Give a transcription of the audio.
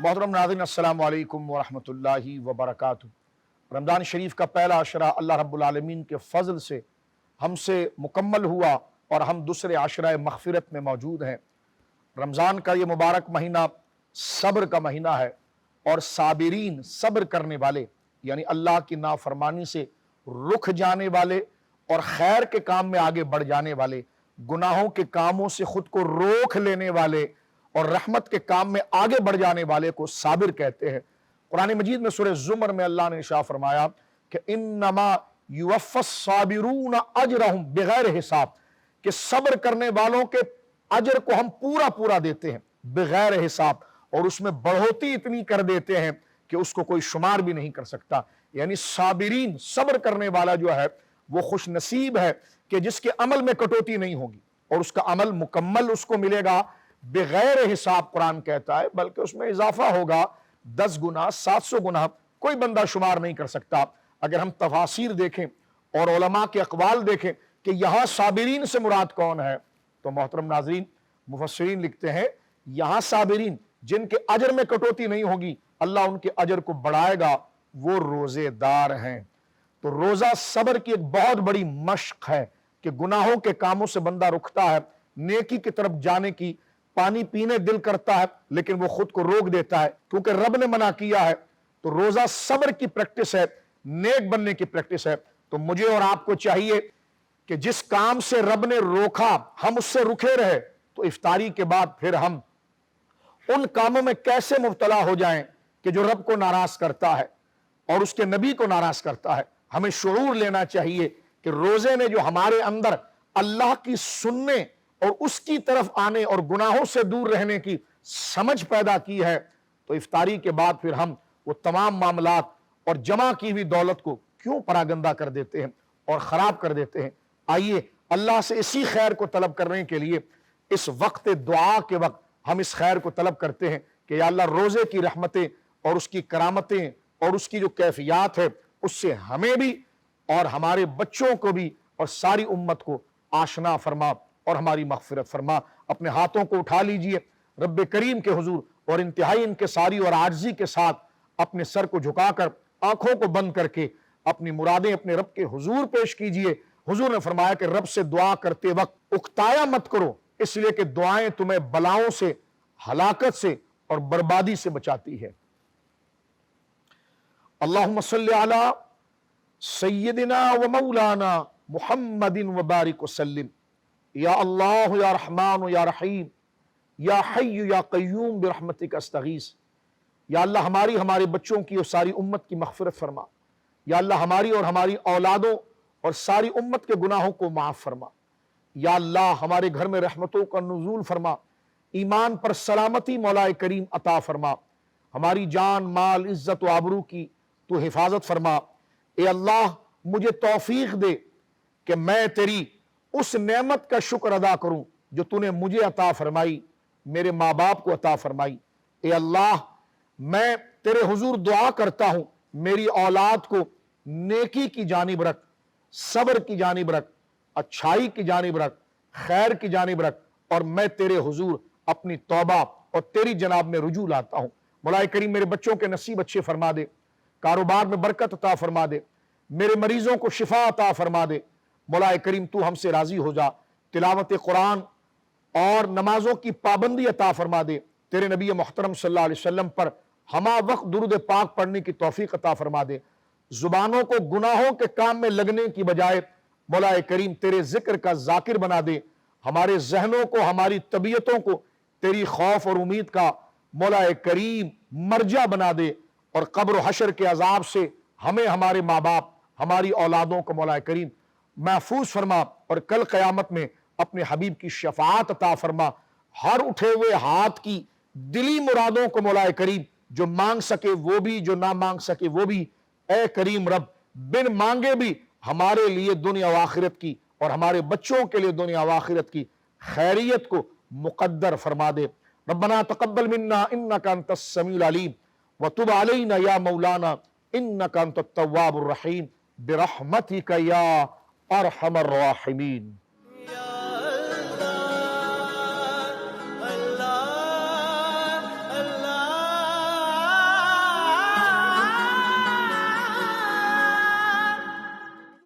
محترم ناظرین السلام علیکم ورحمۃ اللہ وبرکاتہ۔ رمضان شریف کا پہلا عشرہ اللہ رب العالمین کے فضل سے ہم سے مکمل ہوا اور ہم دوسرے عشرہ مغفرت میں موجود ہیں۔ رمضان کا یہ مبارک مہینہ صبر کا مہینہ ہے، اور صابرین صبر کرنے والے یعنی اللہ کی نافرمانی سے رک جانے والے اور خیر کے کام میں آگے بڑھ جانے والے، گناہوں کے کاموں سے خود کو روک لینے والے اور رحمت کے کام میں آگے بڑھ جانے والے کو صابر کہتے ہیں۔ قرآن مجید میں سورہ زمر میں اللہ نے ارشاد فرمایا کہ انما یوفی الصابرون اجرہم بغیر حساب، کہ صبر کرنے والوں کے اجر کو ہم پورا دیتے ہیں بغیر حساب، اور اس میں بڑھوتی اتنی کر دیتے ہیں کہ اس کو کوئی شمار بھی نہیں کر سکتا۔ یعنی صابرین صبر کرنے والا جو ہے وہ خوش نصیب ہے کہ جس کے عمل میں کٹوتی نہیں ہوگی اور اس کا عمل مکمل اس کو ملے گا بغیر حساب۔ قرآن کہتا ہے بلکہ اس میں اضافہ ہوگا 10 گنا 700 گنا، کوئی بندہ شمار نہیں کر سکتا۔ اگر ہم تفاسیر دیکھیں اور علماء کے اقوال دیکھیں کہ یہاں صابرین سے مراد کون ہے، تو محترم ناظرین مفسرین لکھتے ہیں یہاں صابرین جن کے اجر میں کٹوتی نہیں ہوگی، اللہ ان کے اجر کو بڑھائے گا، وہ روزے دار ہیں۔ تو روزہ صبر کی ایک بہت بڑی مشق ہے کہ گناہوں کے کاموں سے بندہ رکتا ہے، نیکی کی طرف جانے کی، پانی پینے دل کرتا ہے لیکن وہ خود کو روک دیتا ہے کیونکہ رب نے منع کیا ہے۔ تو روزہ صبر کی پریکٹس ہے، نیک بننے کی پریکٹس ہے۔ تو مجھے اور آپ کو چاہیے کہ جس کام سے رب نے روکا ہم اس سے رکے رہے، تو افطاری کے بعد پھر ہم ان کاموں میں کیسے مبتلا ہو جائیں کہ جو رب کو ناراض کرتا ہے اور اس کے نبی کو ناراض کرتا ہے۔ ہمیں شعور لینا چاہیے کہ روزے نے جو ہمارے اندر اللہ کی سننے اور اس کی طرف آنے اور گناہوں سے دور رہنے کی سمجھ پیدا کی ہے، تو افطاری کے بعد پھر ہم وہ تمام معاملات اور جمع کی ہوئی دولت کو کیوں پراگندہ کر دیتے ہیں اور خراب کر دیتے ہیں۔ آئیے اللہ سے اسی خیر کو طلب کرنے کے لیے اس وقت دعا کے وقت ہم اس خیر کو طلب کرتے ہیں کہ یا اللہ روزے کی رحمتیں اور اس کی کرامتیں اور اس کی جو کیفیات ہے اس سے ہمیں بھی اور ہمارے بچوں کو بھی اور ساری امت کو آشنا فرما اور ہماری مغفرت فرما۔ اپنے ہاتھوں کو اٹھا لیجئے رب کریم کے حضور اور انتہائی انکساری اور عاجزی کے ساتھ اپنے سر کو جھکا کر آنکھوں کو بند کر کے اپنی مرادیں اپنے رب کے حضور پیش کیجئے۔ حضور نے فرمایا کہ رب سے دعا کرتے وقت اکتایا مت کرو، اس لیے کہ دعائیں تمہیں بلاؤں سے، ہلاکت سے اور بربادی سے بچاتی ہے۔ اللہم صلی علی سیدنا و مولانا محمد و بارک وسلم۔ یا اللہ یا رحمان یا رحیم یا حی یا قیوم برحمتک استغیث۔ یا اللہ ہماری، ہمارے بچوں کی اور ساری امت کی مغفرت فرما۔ یا اللہ ہماری اور ہماری اولادوں اور ساری امت کے گناہوں کو معاف فرما۔ یا اللہ ہمارے گھر میں رحمتوں کا نزول فرما، ایمان پر سلامتی مولا کریم عطا فرما، ہماری جان مال عزت و آبرو کی تو حفاظت فرما۔ اے اللہ مجھے توفیق دے کہ میں تیری اس نعمت کا شکر ادا کروں جو تو نے مجھے عطا فرمائی، میرے ماں باپ کو عطا فرمائی۔ اے اللہ میں تیرے حضور دعا کرتا ہوں میری اولاد کو نیکی کی جانب رکھ، صبر کی جانب رکھ، اچھائی کی جانب رکھ، خیر کی جانب رکھ، اور میں تیرے حضور اپنی توبہ اور تیری جناب میں رجوع لاتا ہوں۔ مولا کریم میرے بچوں کے نصیب اچھے فرما دے، کاروبار میں برکت عطا فرما دے، میرے مریضوں کو شفا عطا فرما دے۔ مولا کریم تو ہم سے راضی ہو جا، تلاوت قرآن اور نمازوں کی پابندی عطا فرما دے، تیرے نبی محترم صلی اللہ علیہ وسلم پر ہمہ وقت درود پاک پڑھنے کی توفیق عطا فرما دے، زبانوں کو گناہوں کے کام میں لگنے کی بجائے مولا کریم تیرے ذکر کا ذاکر بنا دے، ہمارے ذہنوں کو، ہماری طبیعتوں کو تیری خوف اور امید کا مولا کریم مرجع بنا دے، اور قبر و حشر کے عذاب سے ہمیں، ہمارے ماں باپ، ہماری اولادوں کو مولا کریم محفوظ فرما، اور کل قیامت میں اپنے حبیب کی شفاعت عطا فرما۔ ہر اٹھے ہوئے ہاتھ کی دلی مرادوں کو مولا کریم جو مانگ سکے وہ بھی، جو نہ مانگ سکے وہ بھی، اے کریم رب بن مانگے بھی ہمارے لیے دنیا و آخرت کی اور ہمارے بچوں کے لیے دنیا و آخرت کی خیریت کو مقدر فرما دے۔ ربنا تقبل منا انک انت السمیع العلیم وتب علینا یا مولانا انک انت التواب الرحیم برحمتک یا ارحم الراحمین۔